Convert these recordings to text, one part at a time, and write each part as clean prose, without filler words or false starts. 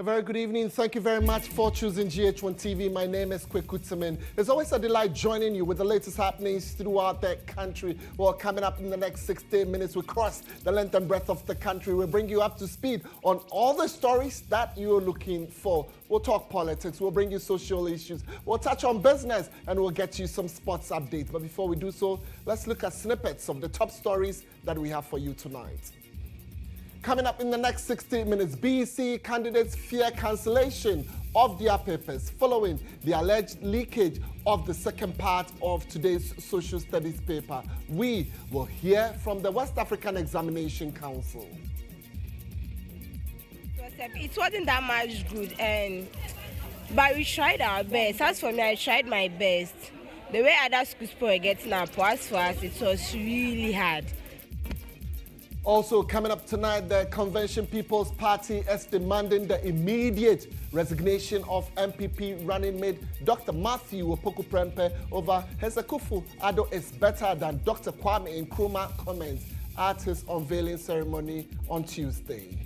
A very good evening. Thank you very much for choosing GHOne TV. My name is Kweku Temeng. It's always a delight joining you with the latest happenings throughout the country. Well, coming up in the next 60 minutes, we cross the length and breadth of the country. We'll bring you up to speed on all the stories that you're looking for. We'll talk politics. We'll bring you social issues. We'll touch on business, and we'll get you some sports updates. But before we do so, let's look at snippets of the top stories that we have for you tonight. Coming up in the next 60 minutes, BECE candidates fear cancellation of their papers following the alleged leakage of the second part of today's social studies paper. We will hear from the West African Examination Council. It wasn't that much good, but we tried our best. As for me, I tried my best. The way other schools were getting up, as for us, it was really hard. Also coming up tonight, the Convention People's Party is demanding the immediate resignation of MPP running mate Dr. Matthew Opoku-Prempeh over his Akufo-Addo is better than Dr. Kwame Nkrumah comments at his unveiling ceremony on Tuesday.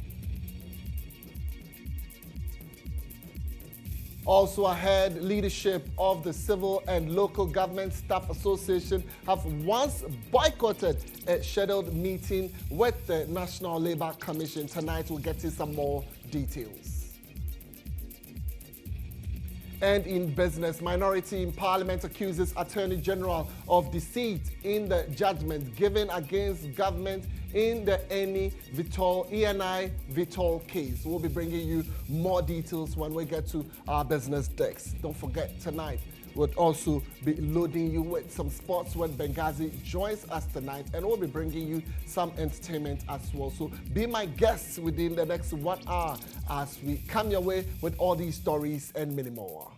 Also ahead, leadership of the Civil and Local Government Staff Association have once boycotted a scheduled meeting with the National Labour Commission. Tonight we'll get you some more details. And in business, minority in Parliament accuses Attorney General of deceit in the judgment given against government in the ENI Vitol case. We'll be bringing you more details when we get to our business decks. Don't forget, tonight we'll also be loading you with some sports when Benghazi joins us tonight, and we'll be bringing you some entertainment as well. So be my guests within the next 1 hour as we come your way with all these stories and many more.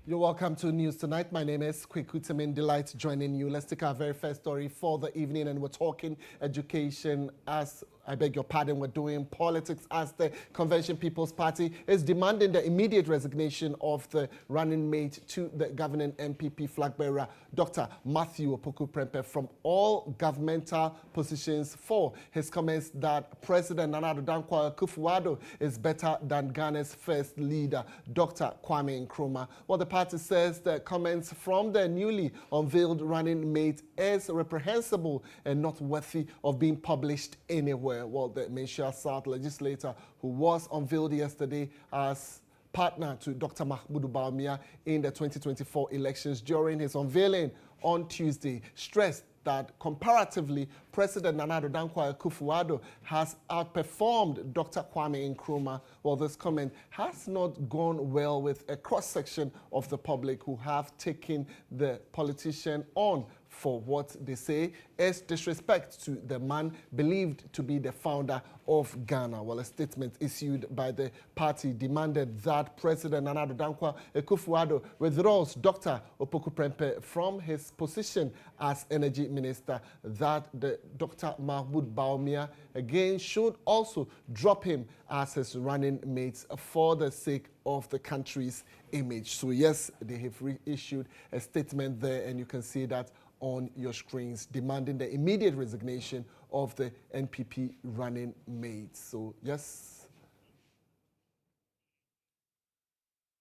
You're welcome to News Tonight. My name is Kweku Temeng. Delight joining you. Let's take our very first story for the evening, and we're talking education. As I beg your pardon, we're doing politics as the Convention People's Party is demanding the immediate resignation of the running mate to the governing MPP flag bearer, Dr. Matthew Opoku-Prempeh, from all governmental positions for his comments that President Nana Addo Dankwa Akufo-Addo is better than Ghana's first leader, Dr. Kwame Nkrumah. Well, the party says the comments from the newly unveiled running mate is reprehensible and not worthy of being published anywhere. Well, the Mensah South legislator, who was unveiled yesterday as partner to Dr. Mahmoud Bawumia in the 2024 elections, during his unveiling on Tuesday, stressed that comparatively, President Nana Addo Dankwa Akufo-Addo has outperformed Dr. Kwame Nkrumah. Well, this comment has not gone well with a cross-section of the public who have taken the politician on for what they say is disrespect to the man believed to be the founder of Ghana. Well, a statement issued by the party demanded that President Nana Addo Dankwa Akufo-Addo withdraws Dr. Opoku-Prempeh from his position as Energy Minister, that the Dr. Mahmoud Bawumia again should also drop him as his running mate for the sake of the country's image. So yes, they have reissued a statement there, and you can see that on your screens, demanding the immediate resignation of the NPP running mate. So, yes.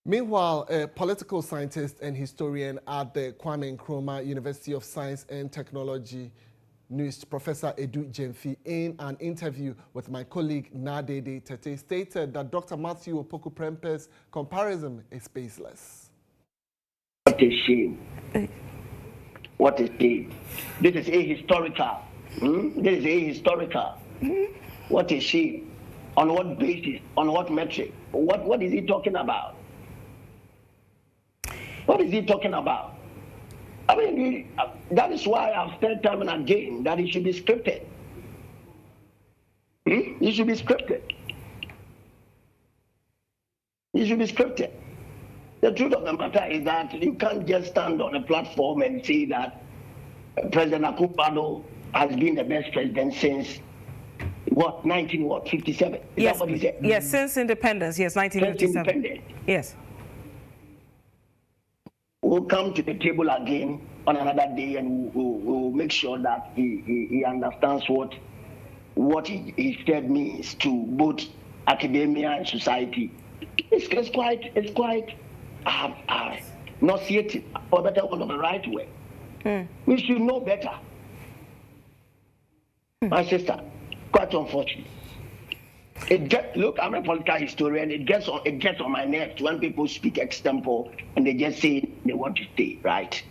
Meanwhile, a political scientist and historian at the Kwame Nkrumah University of Science and Technology, NUST, Professor Edu Jemfi, in an interview with my colleague Nadede Tete, stated that Dr. Matthew Opoku-Prempeh's comparison is baseless. What a shame. What a shame. This is ahistorical. This is ahistorical. What a shame. On what basis? On what metric? What is he talking about? What is he talking about? I mean, that is why I've said time and again that it should be scripted. It should be scripted. It should be scripted. The truth of the matter is that you can't just stand on a platform and say that President Nkrumah has been the best president since 1957? Is yes, that what he said? Yes, since independence. Yes, 1957. Since independence. Yes. We'll come to the table again on another day, and we'll make sure that he understands what he said means to both academia and society. It's quite nauseating, or better one of the right way. We should know better. My sister, quite unfortunate. Look, I'm a political historian. It gets on my nerves when people speak extempore and they just say they want to stay, right?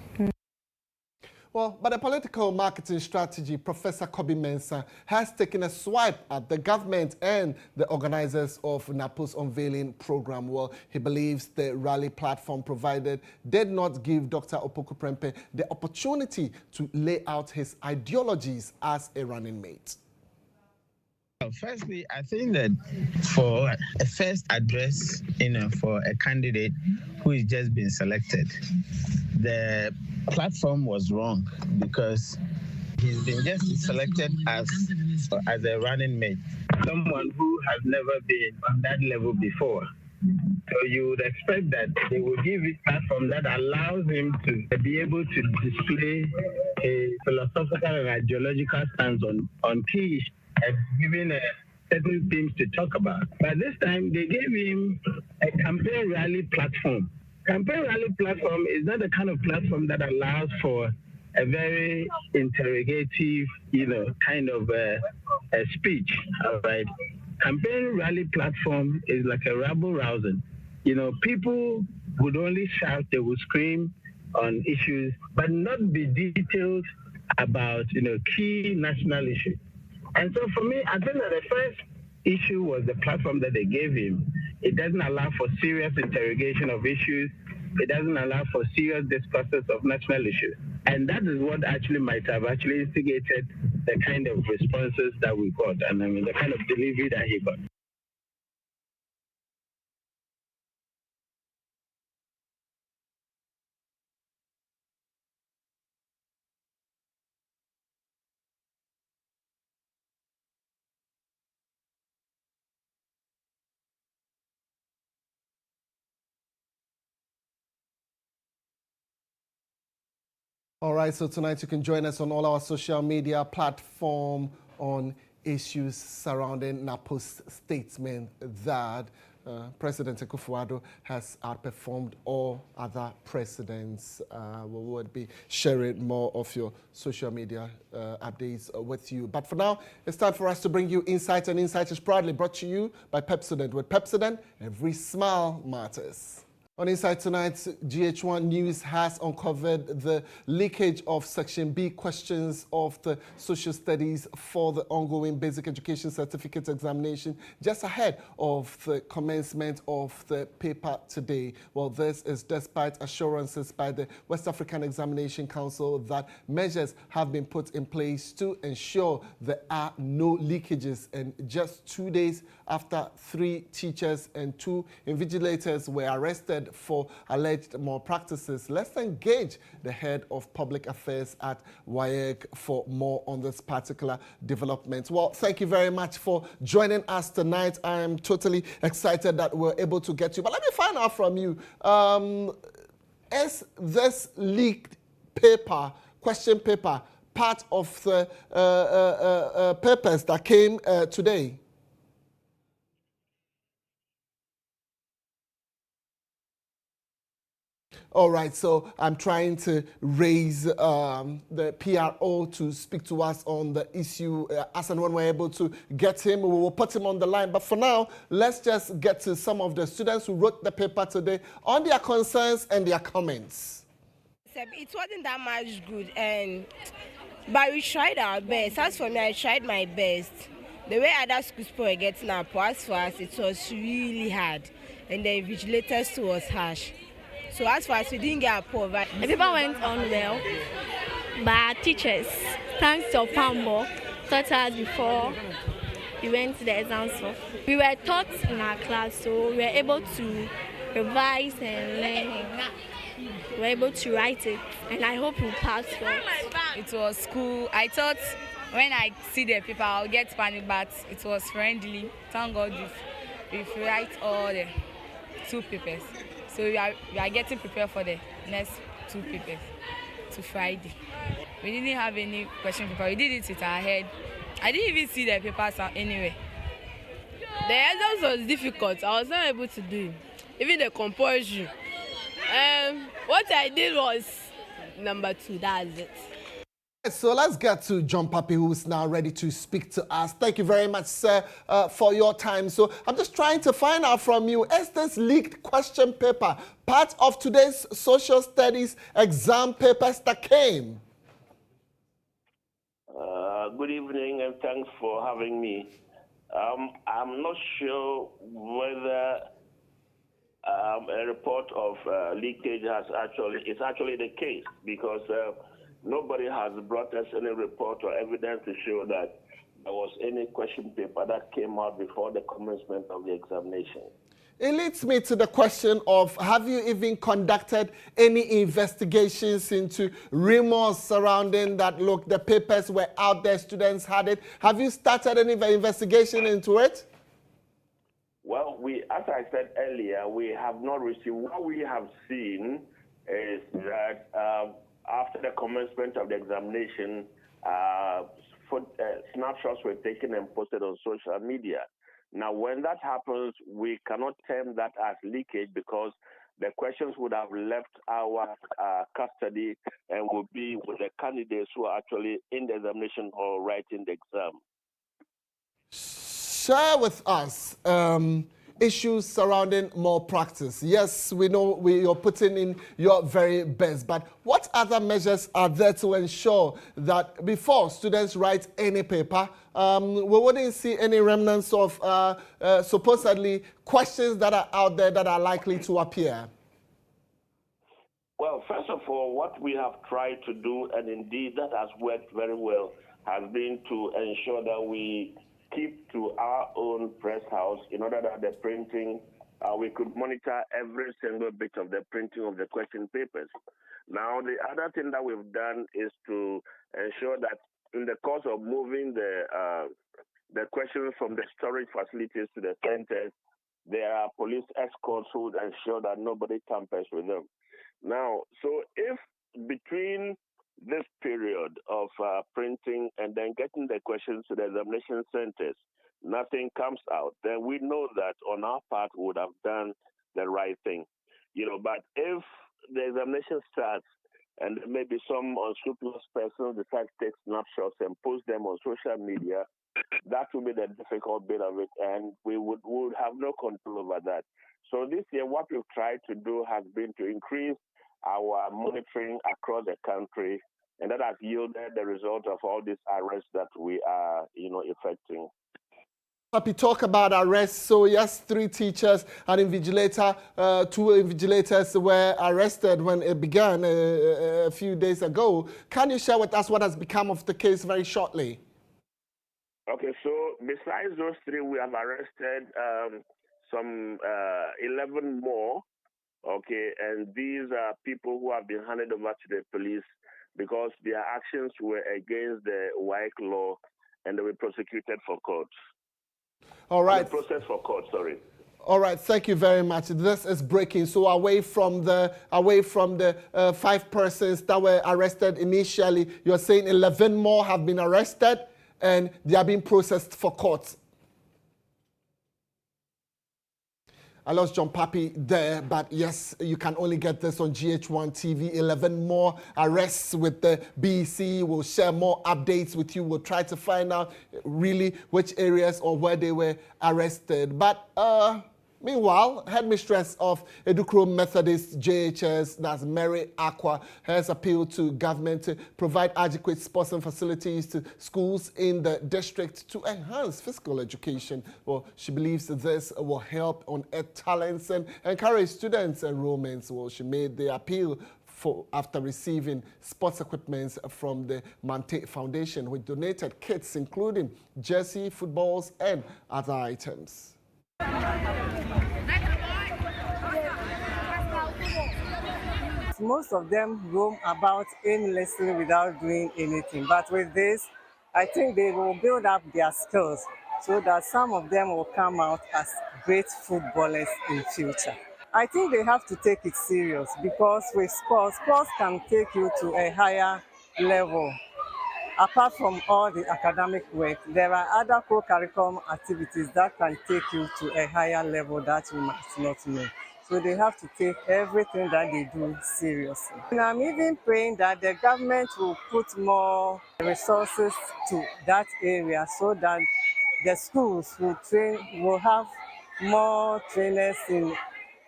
Well, but the political marketing strategy, Professor Kwame Nkrumah has taken a swipe at the government and the organizers of NAPO's unveiling program. Well, he believes the rally platform provided did not give Dr. Opoku Prempeh the opportunity to lay out his ideologies as a running mate. Firstly, I think that for a first address, for a candidate who has just been selected, the platform was wrong because he's been just selected as a running mate, someone who has never been on that level before. So you would expect that they will give a platform that allows him to be able to display a philosophical and ideological stance on key issues and giving certain things to talk about. But this time they gave him a campaign rally platform. Campaign rally platform is not the kind of platform that allows for a very interrogative, kind of a speech. All right. Campaign rally platform is like a rabble rousing. People would only shout, they would scream on issues, but not be detailed about, key national issues. And so for me, I think that the first issue was the platform that they gave him. It doesn't allow for serious interrogation of issues. It doesn't allow for serious discussions of national issues. And that is what actually might have actually instigated the kind of responses that we got, and the kind of delivery that he got. All right, so tonight you can join us on all our social media platform on issues surrounding NAPO's statement that President Akufo-Addo has outperformed all other presidents. We would be sharing more of your social media updates with you. But for now, it's time for us to bring you Insight, and Insight is proudly brought to you by Pepsodent. With Pepsodent, every smile matters. On Insight tonight, GHOne News has uncovered the leakage of Section B questions of the social studies for the ongoing basic education certificate examination just ahead of the commencement of the paper today. Well, this is despite assurances by the West African Examination Council that measures have been put in place to ensure there are no leakages. And just 2 days after 3 teachers and 2 invigilators were arrested for alleged malpractices, let's engage the head of public affairs at WAEC for more on this particular development. Well, thank you very much for joining us tonight. I am totally excited that we're able to get you. But let me find out from you, is this leaked paper, question paper, part of the papers that came today? All right, so I'm trying to raise the PRO to speak to us on the issue. As and when we're able to get him, we will put him on the line. But for now, let's just get to some of the students who wrote the paper today on their concerns and their comments. It wasn't that much good, but we tried our best. As for me, I tried my best. The way other schools were getting NAPO, as for us, it was really hard. And the invigilators too was harsh. So as far as we didn't get poor, the paper went on well, but our teachers, thanks to Pambo, taught us before we went to the exams. We were taught in our class, so we were able to revise and learn. were able to write it, and I hope we'll pass well. It was cool. I thought when I see the paper, I'll get panic, but it was friendly. Thank God if we write all the 2 papers. So we are getting prepared for the next 2 papers to Friday. We didn't have any question paper. We did it with our head. I didn't even see the papers anyway. The exams was difficult. I was not able to do it. Even the compulsion. What I did was number 2. That's it. So let's get to John Papi, who's now ready to speak to us. Thank you very much, sir, for your time. So I'm just trying to find out from you, is this leaked question paper part of today's social studies exam papers that came? Good evening and thanks for having me. I'm not sure whether a report of leakage is actually the case, because nobody has brought us any report or evidence to show that there was any question paper that came out before the commencement of the examination. It leads me to the question of, have you even conducted any investigations into rumors surrounding that, look, the papers were out there, students had it. Have you started any investigation into it? Well, as I said earlier, we have not received. What we have seen is that after the commencement of the examination, snapshots were taken and posted on social media. Now, when that happens, we cannot term that as leakage, because the questions would have left our custody and would be with the candidates who are actually in the examination or writing the exam. Share with us issues surrounding malpractice. Yes, we know you're putting in your very best, but what other measures are there to ensure that before students write any paper, we wouldn't see any remnants of supposedly questions that are out there that are likely to appear? Well, first of all, what we have tried to do, and indeed that has worked very well, has been to ensure that we keep to our own press house in order that the printing, we could monitor every single bit of the printing of the question papers. Now, the other thing that we've done is to ensure that in the course of moving the questions from the storage facilities to the centers, there are police escorts who would ensure that nobody tampers with them. Now, so if between this period of printing and then getting the questions to the examination centers, nothing comes out, then we know that on our part we would have done the right thing. But if the examination starts and maybe some unscrupulous person decides to take snapshots and post them on social media, that will be the difficult bit of it, and we would have no control over that. So this year, what we've tried to do has been to increase our monitoring across the country, and that has yielded the result of all these arrests that we are, effecting. Happy talk about arrests. So yes, 3 teachers and invigilator, 2 invigilators were arrested when it began a few days ago. Can you share with us what has become of the case very shortly? Okay, so besides those 3, we have arrested some 11 more. Okay, and these are people who have been handed over to the police because their actions were against the WAEC law, and they were prosecuted for court. All right. Process for court, sorry. All right, thank you very much. This is breaking. So away from the 5 persons that were arrested initially, you're saying 11 more have been arrested and they are being processed for court. I lost John Papi there, but yes, you can only get this on GHOne TV. 11 more arrests with the BECE. We'll share more updates with you. We'll try to find out really which areas or where they were arrested. But meanwhile, headmistress of Edukro Methodist JHS, that's Mary Aqua, has appealed to government to provide adequate sports and facilities to schools in the district to enhance physical education. Well, she believes this will help on talents and encourage students' enrollments. Well, she made the appeal after receiving sports equipment from the Mante Foundation, which donated kits including jersey, footballs, and other items. Most of them roam about aimlessly without doing anything. But with this, I think they will build up their skills so that some of them will come out as great footballers in future. I think they have to take it serious because with sports can take you to a higher level. Apart from all the academic work, there are other co-curriculum activities that can take you to a higher level that you might not know. So they have to take everything that they do seriously. And I'm even praying that the government will put more resources to that area so that the schools will have more trainers in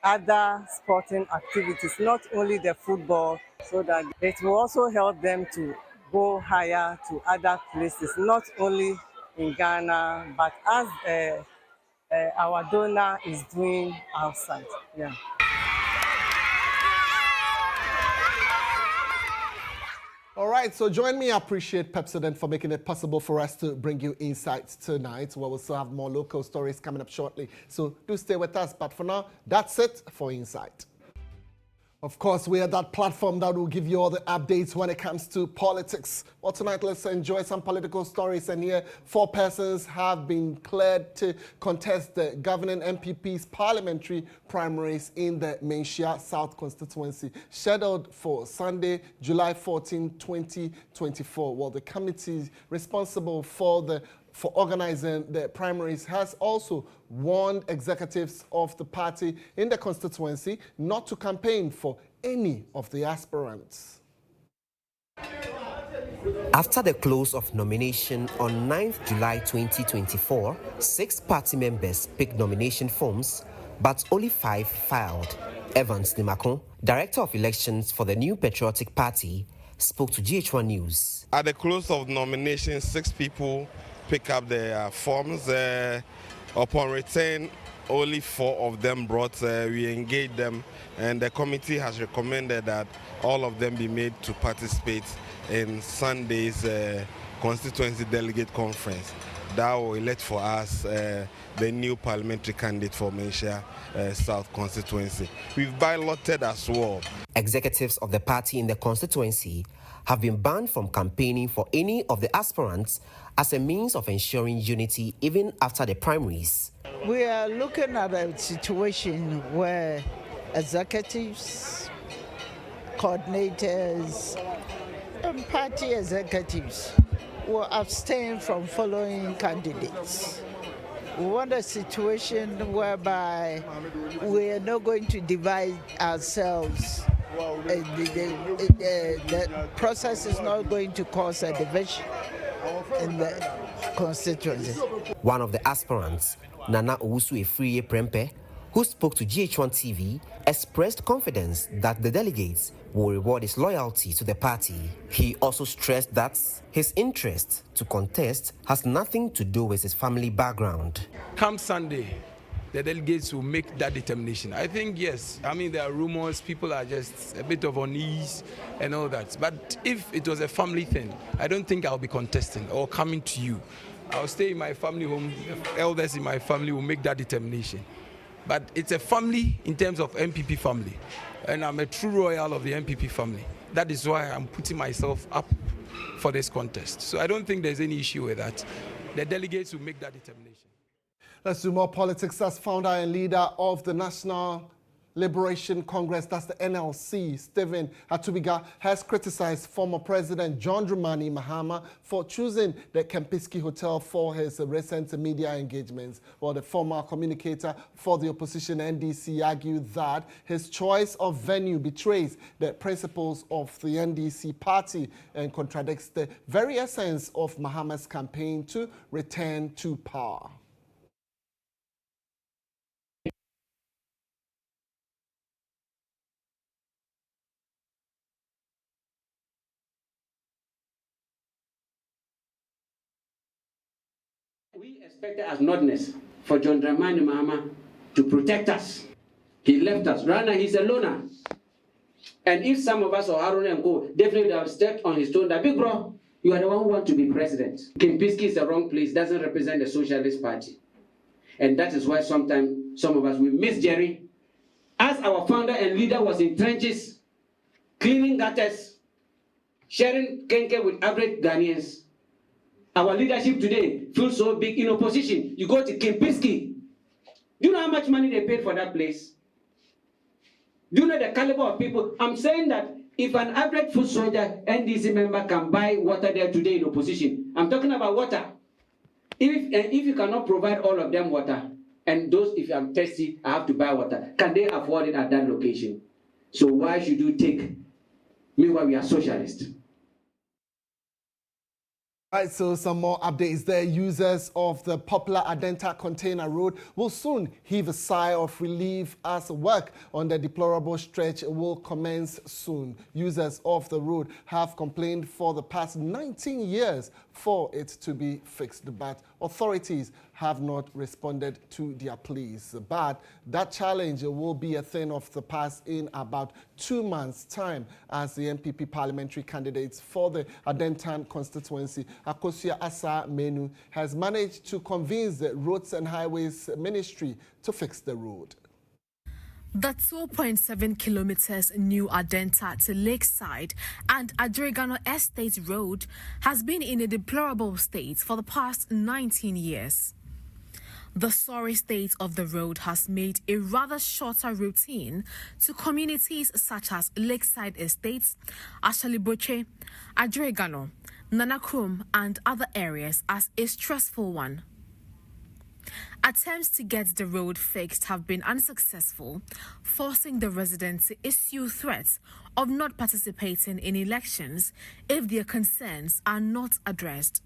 other sporting activities, not only the football, so that it will also help them to go higher to other places, not only in Ghana, but as our donor is doing outside. Yeah. All right, so join me. I appreciate Pepsodent for making it possible for us to bring you insights tonight. We'll still have more local stories coming up shortly, so do stay with us. But for now, that's it for Insight. Of course, we are that platform that will give you all the updates when it comes to politics. Well, tonight, let's enjoy some political stories. And here, 4 persons have been cleared to contest the governing MPP's parliamentary primaries in the Menchia South constituency, scheduled for Sunday, July 14, 2024. Well, the committee responsible for organizing the primaries has also warned executives of the party in the constituency not to campaign for any of the aspirants. After the close of nomination on 9th July 2024, 6 party members picked nomination forms, but only 5 filed. Evans Nimakon, Director of Elections for the New Patriotic Party, spoke to GHOne News. At the close of nomination, 6 people pick up their forms. Upon return, only 4 of them brought. We engaged them, and the committee has recommended that all of them be made to participate in Sunday's constituency delegate conference. That will elect for us the new parliamentary candidate for Menchia South constituency. We've balloted as well. Executives of the party in the constituency have been banned from campaigning for any of the aspirants as a means of ensuring unity even after the primaries. We are looking at a situation where executives, coordinators, and party executives will abstain from following candidates. We want a situation whereby we are not going to divide ourselves. The process is not going to cause a division in the constituency. One of the aspirants, Nana Owusu Efriye Prempe, who spoke to GHOne TV, expressed confidence that the delegates will reward his loyalty to the party. He also stressed that his interest to contest has nothing to do with his family background. Come Sunday, the delegates will make that determination. I think, yes, I mean, there are rumors, people are just a bit of unease and all that. But if it was a family thing, I don't think I'll be contesting or coming to you. I'll stay in my family home. The elders in my family will make that determination. But it's a family in terms of MPP family. And I'm a true royal of the MPP family. That is why I'm putting myself up for this contest. So I don't think there's any issue with that. The delegates will make that determination. Let's do more politics. As founder and leader of the National Liberation Congress, that's the NLC, Stephen Atubiga, has criticized former President John Dramani Mahama for choosing the Kempinski Hotel for his recent media engagements. Well, the former communicator for the opposition NDC argued that his choice of venue betrays the principles of the NDC party and contradicts the very essence of Mahama's campaign to return to power. We expected as notness for John Dramani Mahama to protect us. He left us. Right now, he's a loner. And if some of us or Aaron and go, definitely would have stepped on his toe. That big bro, you are the one who wants to be president. Kempinski is the wrong place, doesn't represent the Socialist Party. And that is why sometimes some of us, we miss Jerry. As our founder and leader was in trenches, cleaning gutters, sharing kenke with average Ghanaians. Our leadership today feels so big in opposition. You go to Kempinski. Do you know how much money they paid for that place? Do you know the caliber of people? I'm saying that if an average foot soldier NDC member can buy water there today in opposition, I'm talking about water. If you cannot provide all of them water, and those, if I'm thirsty, I have to buy water, can they afford it at that location? So why should you take, meanwhile we are socialists? All right, so some more updates there. Users of the popular Adenta Container Road will soon heave a sigh of relief as work on the deplorable stretch will commence soon. Users of the road have complained for the past 19 years for it to be fixed, but authorities have not responded to their pleas. But that challenge will be a thing of the past in about 2 months' time, as the MPP parliamentary candidates for the Adentan constituency, Akosua Asa Menu, has managed to convince the Roads and Highways Ministry to fix the road. The 2.7 kilometers new Adenta to Lakeside and Adregano Estate Road has been in a deplorable state for the past 19 years. The sorry state of the road has made a rather shorter routine to communities such as Lakeside Estates, Ashaliboche, Adregano, Nanakrum and other areas as a stressful one. Attempts to get the road fixed have been unsuccessful, forcing the residents to issue threats of not participating in elections if their concerns are not addressed.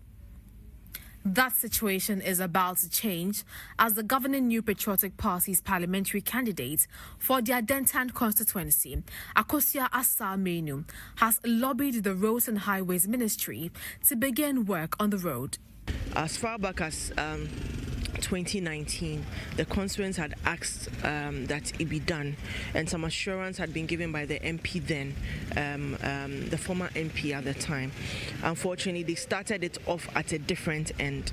That situation is about to change as the governing New Patriotic Party's parliamentary candidate for the Adentan constituency, Akosua Asa Menu, has lobbied the Roads and Highways Ministry to begin work on the road. As far back as 2019, the constituents had asked that it be done, and some assurance had been given by the MP then, the former MP at the time. Unfortunately, they started it off at a different end,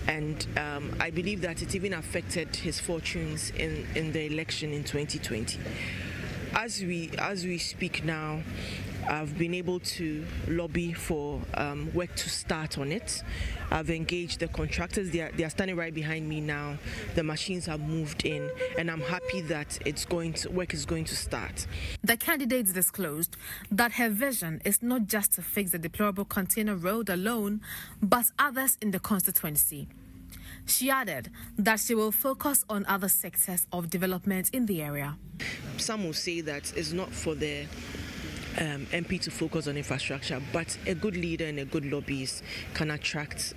and I believe that it even affected his fortunes in the election in 2020. As we speak now, I've been able to lobby for work to start on it. I've engaged the contractors. They are standing right behind me now. The machines have moved in, and I'm happy that work is going to start. The candidates disclosed that her vision is not just to fix the deplorable container road alone, but others in the constituency. She added that she will focus on other sectors of development in the area. Some will say that it's not for the MP to focus on infrastructure, but a good leader and a good lobbyist can attract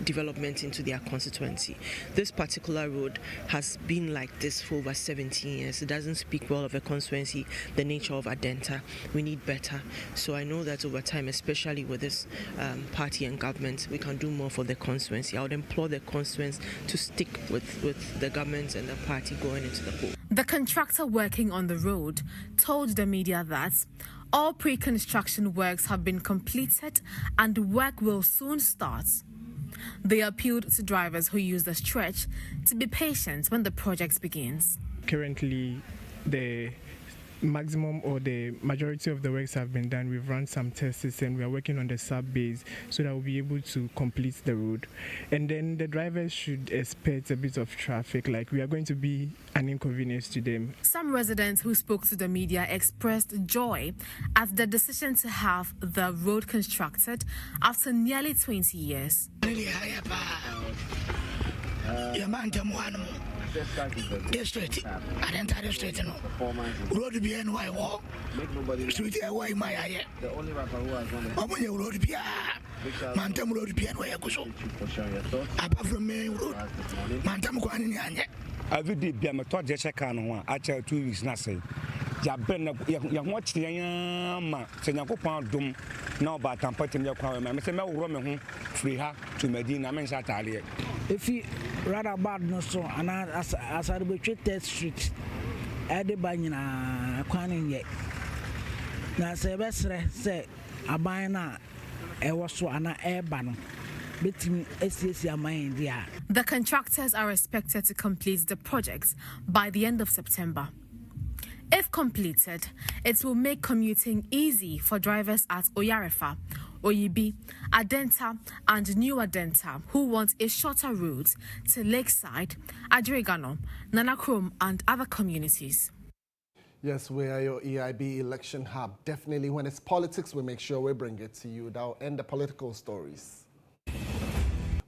development into their constituency. This particular road has been like this for over 17 years. It doesn't speak well of a constituency, the nature of Adenta. We need better. So I know that over time, especially with this party and government, we can do more for the constituency. I would implore the constituents to stick with the government and the party going into the poll. The contractor working on the road told the media that all pre-construction works have been completed and work will soon start. They appealed to drivers who use the stretch to be patient when the project begins. Currently, the maximum or the majority of the works have been done. We've run some tests and we are working on the sub base so that we'll be able to complete the road. And then the drivers should expect a bit of traffic, like we are going to be an inconvenience to them. Some residents who spoke to the media expressed joy at the decision to have the road constructed after nearly 20 years. District, Adenta district, no. Road be and why walk. Street, why my eye. Open your road be Mantam road be and why I go so. Apart from me, road, Mantam Guanyan. I will be a method, Jessica, I tell 2 weeks, nothing. You watch the young Senaco Dum now, but I'm putting your crowd. I'm saying, Roman free her to Medina, I mentioned earlier. If you rather bad no so, and as I will treat that street, I did buy in a quaning yet. Now, say, best say, a buying a was so an air ban. The contractors are expected to complete the project by the end of September. If completed, it will make commuting easy for drivers at Oyarefa, Oyibi, Adenta, and New Adenta who want a shorter route to Lakeside, Adregano, Nanakrom, and other communities. Yes, we are your EIB election hub. Definitely, when it's politics, we make sure we bring it to you. That'll end the political stories.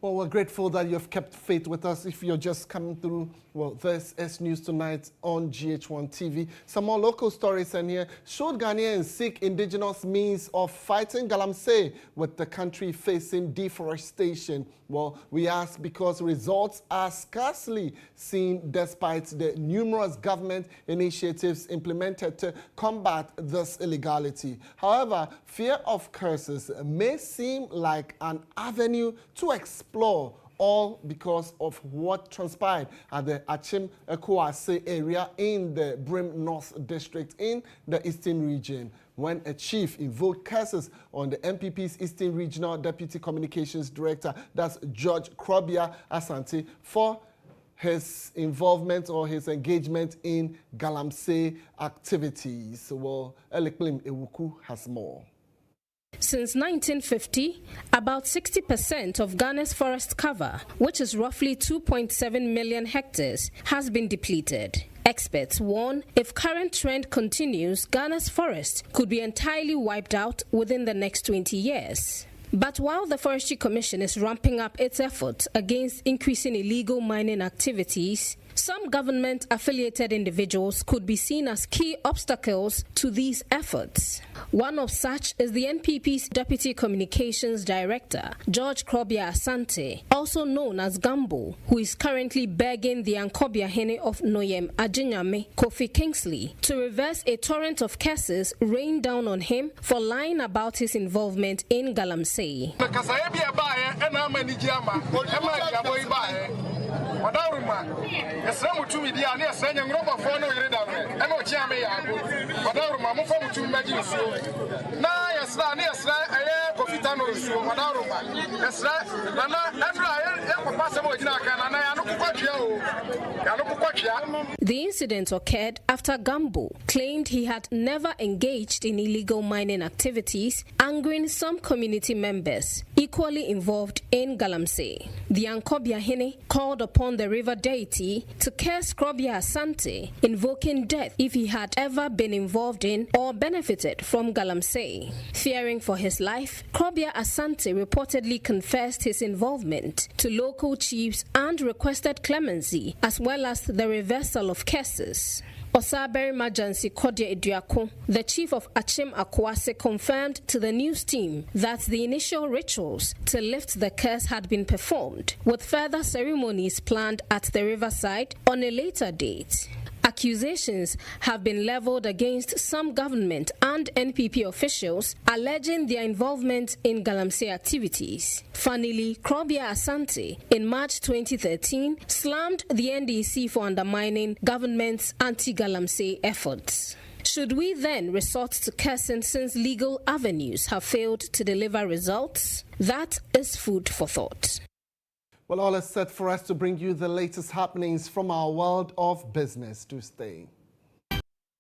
Well, we're grateful that you've kept faith with us. If you're just coming through, well, this is News Tonight on GHOne TV. Some more local stories in here. Should Ghanaians seek indigenous means of fighting galamsey with the country facing deforestation? Well, we ask because results are scarcely seen despite the numerous government initiatives implemented to combat this illegality. However, fear of curses may seem like an avenue to explore, all because of what transpired at the Achim-Ekwase area in the Brim North District in the Eastern Region, when a chief invoked curses on the MPP's Eastern Regional Deputy Communications Director, that's George Krobia Asante, for his involvement or his engagement in galamsey activities. Well, Elekplim Ewuku has more. Since 1950, about 60% of Ghana's forest cover, which is roughly 2.7 million hectares, has been depleted. Experts warn if current trend continues, Ghana's forest could be entirely wiped out within the next 20 years. But while the Forestry Commission is ramping up its efforts against increasing illegal mining activities, some government-affiliated individuals could be seen as key obstacles to these efforts. One of such is the NPP's Deputy Communications Director, George Krobia Asante, also known as Gambo, who is currently begging the Ankobia Hene of Noyem Ajinyame, Kofi Kingsley, to reverse a torrent of cases rained down on him for lying about his involvement in galamsey. The incident occurred after Gambo claimed he had never engaged in illegal mining activities, angering some community members equally involved in galamsey. The Ankobia Hene called upon the river deity to curse Krobia Asante, invoking death if he had ever been involved in or benefited from galamsey. Fearing for his life, Krobia Asante reportedly confessed his involvement to local chiefs and requested clemency as well as the reversal of cases. Osaberi Majansi Kodye Eduako, the chief of Achim-Ekwase, confirmed to the news team that the initial rituals to lift the curse had been performed, with further ceremonies planned at the riverside on a later date. Accusations have been leveled against some government and NPP officials alleging their involvement in galamsey activities. Funnily, Krobia Asante, in March 2013, slammed the NDC for undermining government's anti-galamsey efforts. Should we then resort to cursing since legal avenues have failed to deliver results? That is food for thought. Well, all is set for us to bring you the latest happenings from our world of business. To stay.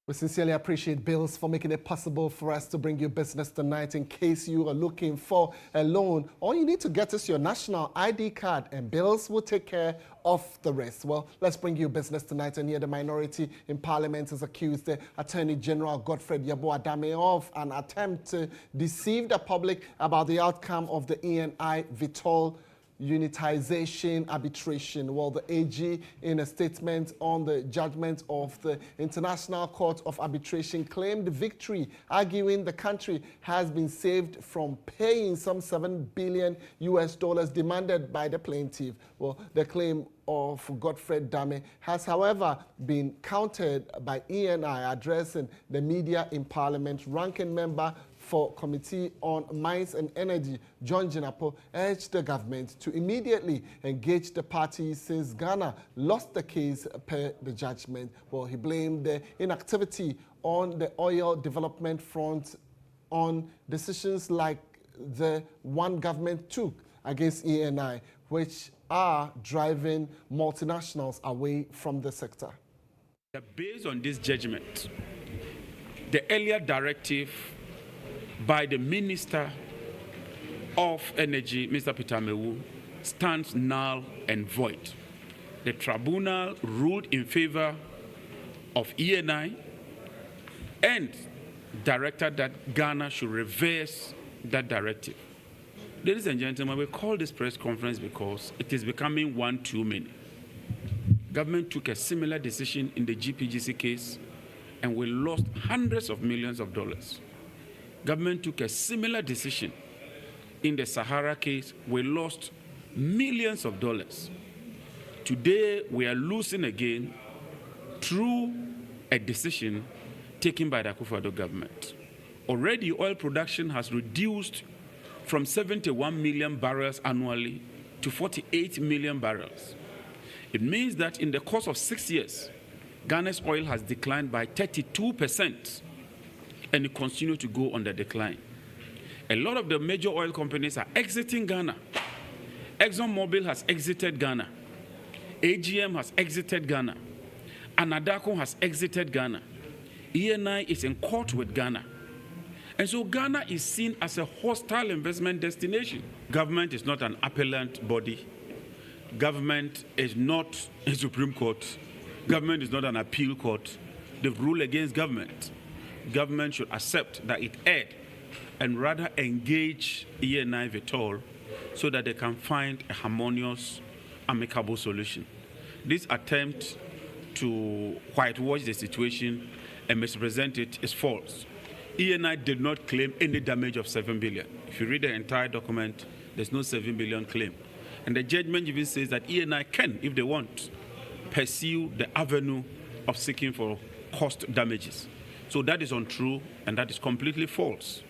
We sincerely appreciate Bills for making it possible for us to bring you business tonight. In case you are looking for a loan, all you need to get is your national ID card and Bills will take care of the rest. Well, let's bring you business tonight. And here the minority in Parliament has accused the Attorney General Godfred Yeboah-Dame of an attempt to deceive the public about the outcome of the ENI Vitol unitization arbitration. Well, the AG, in a statement on the judgment of the International Court of Arbitration, claimed victory, arguing the country has been saved from paying some $7 billion demanded by the plaintiff. Well, the claim of Godfred Dame has, however, been countered by ENI, addressing the media in Parliament. Ranking member for Committee on Mines and Energy, GHOne Jinapo, urged the government to immediately engage the parties since Ghana lost the case per the judgment. Well, he blamed the inactivity on the oil development front on decisions like the one government took against ENI, which are driving multinationals away from the sector. Based on this judgment, the earlier directive by the Minister of Energy, Mr. Peter Mewu, stands null and void. The tribunal ruled in favor of ENI and directed that Ghana should reverse that directive. Ladies and gentlemen, we call this press conference because it is becoming one too many. Government took a similar decision in the GPGC case and we lost hundreds of millions of dollars. Government took a similar decision in the Sahara case. We lost millions of dollars. Today, we are losing again through a decision taken by the Akufo-Addo government. Already, oil production has reduced from 71 million barrels annually to 48 million barrels. It means that in the course of 6 years, Ghana's oil has declined by 32%, and it continues to go on the decline. A lot of the major oil companies are exiting Ghana. ExxonMobil has exited Ghana. AGM has exited Ghana. Anadako has exited Ghana. ENI is in court with Ghana. And so Ghana is seen as a hostile investment destination. Government is not an appellant body. Government is not a Supreme Court. Government is not an appeal court. They've ruled against government. Government should accept that it erred and rather engage ENI Vitol so that they can find a harmonious, amicable solution. This attempt to whitewash the situation and misrepresent it is false. ENI did not claim any damage of 7 billion. If you read the entire document, there's no 7 billion claim. And the judgment even says that ENI can, if they want, pursue the avenue of seeking for cost damages. So that is untrue and that is completely false.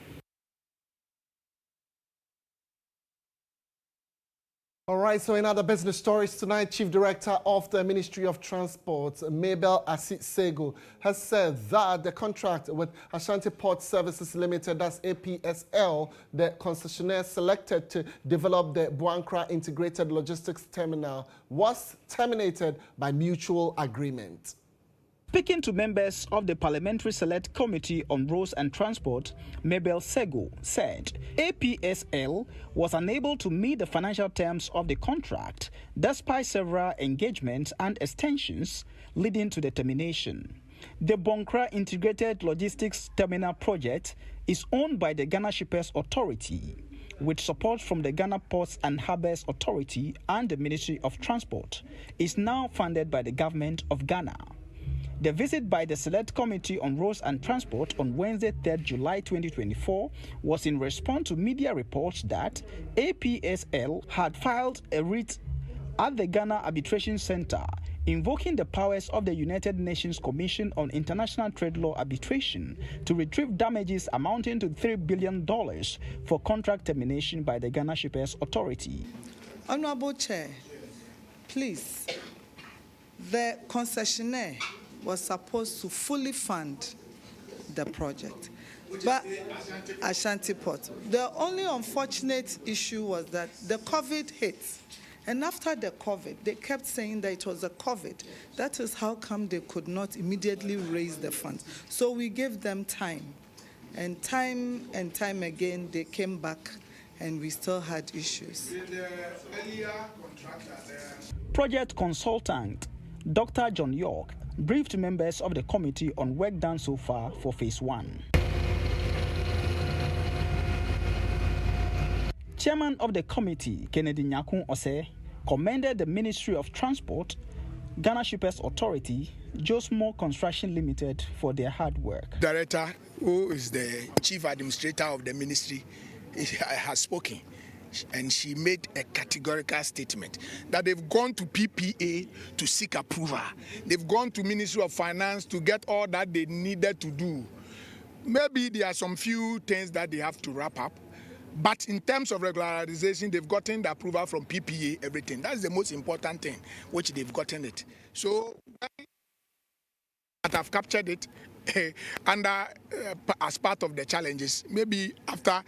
All right, so in other business stories tonight, Chief Director of the Ministry of Transport, Mabel Asitsego, has said that the contract with Ashanti Port Services Limited, that's APSL, the concessionaire selected to develop the Boankra Integrated Logistics Terminal, was terminated by mutual agreement. Speaking to members of the Parliamentary Select Committee on Roads and Transport, Mabel Sego said APSL was unable to meet the financial terms of the contract despite several engagements and extensions leading to the termination. The Boankra Integrated Logistics Terminal project is owned by the Ghana Shippers Authority, with support from the Ghana Ports and Harbours Authority and the Ministry of Transport. Is now funded by the Government of Ghana. The visit by the Select Committee on Roads and Transport on Wednesday, 3rd July 2024, was in response to media reports that APSL had filed a writ at the Ghana Arbitration Center invoking the powers of the United Nations Commission on International Trade Law Arbitration to retrieve damages amounting to $3 billion for contract termination by the Ghana Shippers Authority. Honorable Chair, please, the concessionaire was supposed to fully fund the project, but Ashanti Port. The only unfortunate issue was that the COVID hit, and after the COVID, they kept saying that it was a COVID. That is how come they could not immediately raise the funds. So we gave them time and time again, they came back, and we still had issues. Project consultant Dr. John York briefed members of the committee on work done so far for Phase 1. Chairman of the committee, Kennedy Nyakun Ose, commended the Ministry of Transport, Ghana Shippers Authority, GHOne Construction Limited for their hard work. Director, who is the chief administrator of the ministry, has spoken. And she made a categorical statement that they've gone to PPA to seek approval. They've gone to Ministry of Finance to get all that they needed to do. Maybe there are some few things that they have to wrap up. But in terms of regularization, they've gotten the approval from PPA, everything. That's the most important thing, which they've gotten it. So, that have captured it as part of the challenges. Maybe after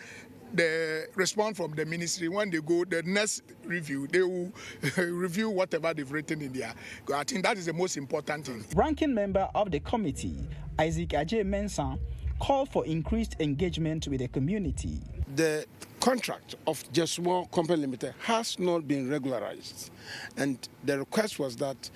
the response from the ministry. When they go, the next review, they will review whatever they've written in there. I think that is the most important thing. Ranking member of the committee, Isaac Ajay Mensah, called for increased engagement with the community. The contract of GHOne Company Limited has not been regularized, and the request was that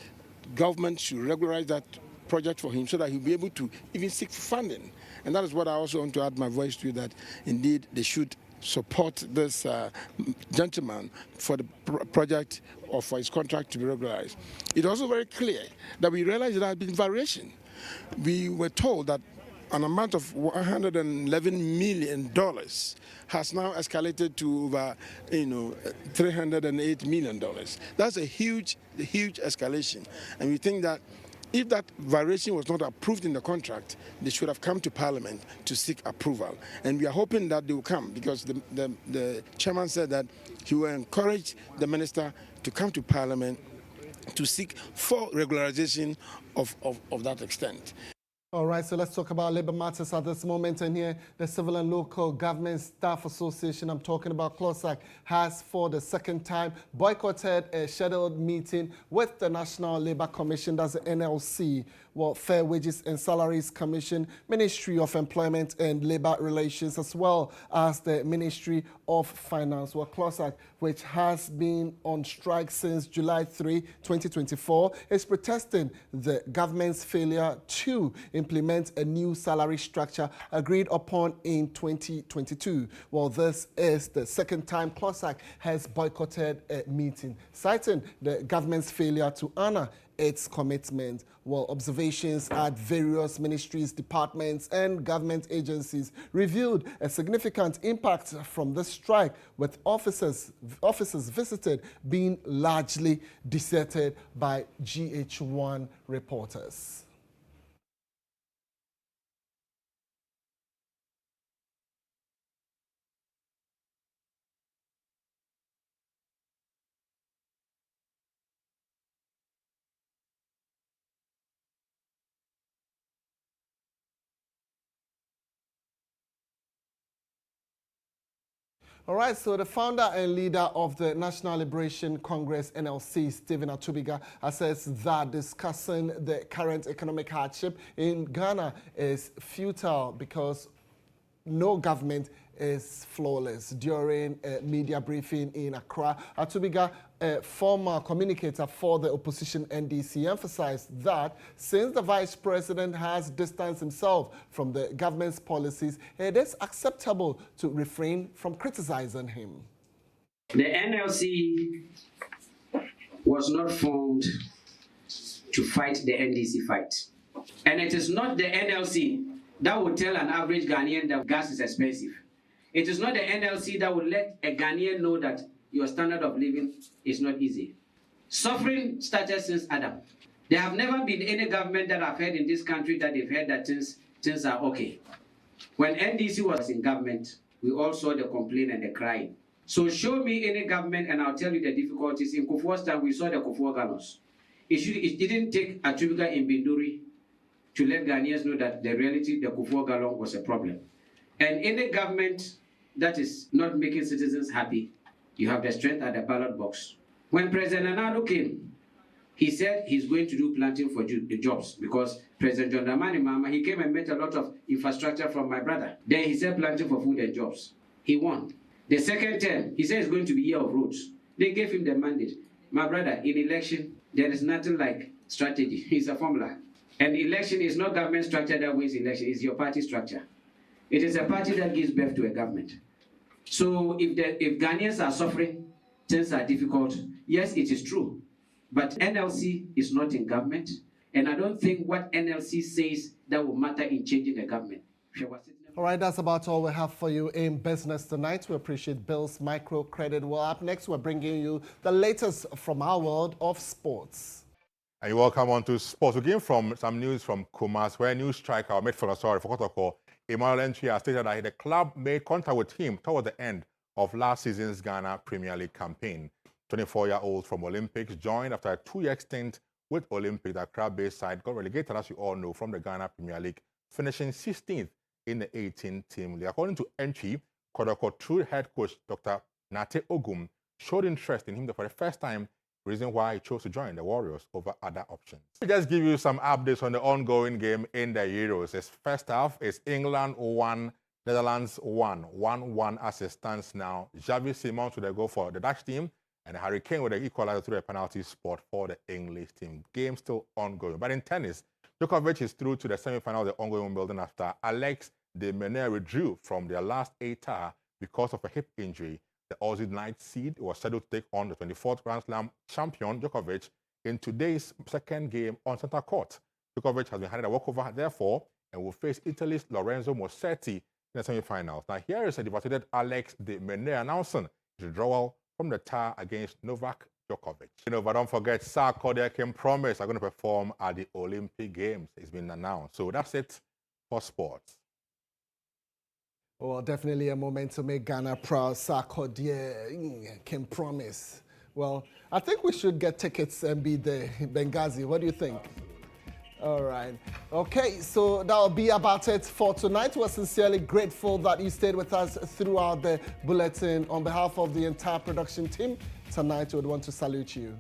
government should regularize that project for him so that he'll be able to even seek funding. And that is what I also want to add my voice to, that indeed they should support this gentleman for the project or for his contract to be regularized. It's also very clear that we realize there has been variation. We were told that an amount of $111 million has now escalated to over, $308 million. That's a huge escalation. And we think that if that variation was not approved in the contract, they should have come to Parliament to seek approval. And we are hoping that they will come, because the chairman said that he will encourage the minister to come to Parliament to seek for regularization of that extent. All right, so let's talk about labor matters at this moment. And here, the Civil and Local Government Staff Association, I'm talking about CLOGSAG, has for the second time boycotted a scheduled meeting with the National Labour Commission, that's the NLC, Fair Wages and Salaries Commission, Ministry of Employment and Labour Relations, as well as the Ministry of Finance. CLOGSAG, which has been on strike since July 3, 2024, is protesting the government's failure to implement a new salary structure agreed upon in 2022. This is the second time CLOGSAG has boycotted a meeting, citing the government's failure to honor its commitment. Observations at various ministries, departments, and government agencies revealed a significant impact from the strike, with offices visited being largely deserted by GHOne reporters. All right, so the founder and leader of the National Liberation Congress, NLC, Stephen Atubiga, says that discussing the current economic hardship in Ghana is futile because no government is flawless. During a media briefing in Accra, Atubiga, a former communicator for the opposition NDC, emphasized that since the vice president has distanced himself from the government's policies, it is acceptable to refrain from criticizing him. The NLC was not formed to fight the NDC fight. And it is not the NLC that will tell an average Ghanaian that gas is expensive. It is not the NLC that will let a Ghanaian know that your standard of living is not easy. Suffering started since Adam. There have never been any government that I've heard in this country that they've heard that things are okay. When NDC was in government, we all saw the complaint and the crying. So show me any government and I'll tell you the difficulties. In Kufuor's time, we saw the Kufuor gallons. It didn't take Atubiga in Binduri to let Ghanaians know that the reality, the Kufuor gallon was a problem. And any government that is not making citizens happy, you have the strength at the ballot box. When President Nana came, he said he's going to do planting for the jobs because President John Dramani Mahama, he came and met a lot of infrastructure from my brother. Then he said planting for food and jobs. He won. The second term, he said it's going to be year of roads. They gave him the mandate. My brother, in election, there is nothing like strategy. It's a formula. And election is not government structure that wins election, it's your party structure. It is a party that gives birth to a government. So if Ghanaians are suffering, things are difficult, yes, it is true. But NLC is not in government, and I don't think what NLC says that will matter in changing the government. All right, that's about all we have for you in business tonight. We appreciate Bill's microcredit. Well, up next, we're bringing you the latest from our world of sports. And you're welcome on to sports. We begin from some news from Kumasi, where new striker, midfielder, for Kotoko, Emmanuel Entry has stated that the club made contact with him toward the end of last season's Ghana Premier League campaign. 24-year-old from Olympics joined after a 2-year stint with Olympic. The Accra-based side got relegated, as you all know, from the Ghana Premier League, finishing 16th in the 18-team league. According to Entry, Kodoko true head coach Dr. Nate Ogum showed interest in him for the first time, reason why he chose to join the Warriors over other options. Let me just give you some updates on the ongoing game in the Euros. Its first half is England 1, Netherlands 1, 1-1 as it stands now. Xavi Simons with a goal for the Dutch team, and Harry Kane with the equalizer through a penalty spot for the English team. Game still ongoing. But in tennis, Djokovic is through to the semi-final of the ongoing Wimbledon after Alex de Minaur withdrew from their last eight because of a hip injury. The Aussie ninth seed was scheduled to take on the 24th Grand Slam champion Djokovic in today's second game on center court. Djokovic has been handed a walkover, therefore, and will face Italy's Lorenzo Musetti in the semi-finals. Now, here is a devastated Alex de Minaur announcing his withdrawal from the tie against Novak Djokovic. But don't forget, Sarkodie Kim Promise are going to perform at the Olympic Games. It's been announced. So that's it for sports. Well, definitely a moment to make Ghana proud. Sarkodie Kim Promise. Well, I think we should get tickets and be there. Benghazi, what do you think? All right. Okay, so that'll be about it for tonight. We're sincerely grateful that you stayed with us throughout the bulletin. On behalf of the entire production team, tonight we would want to salute you.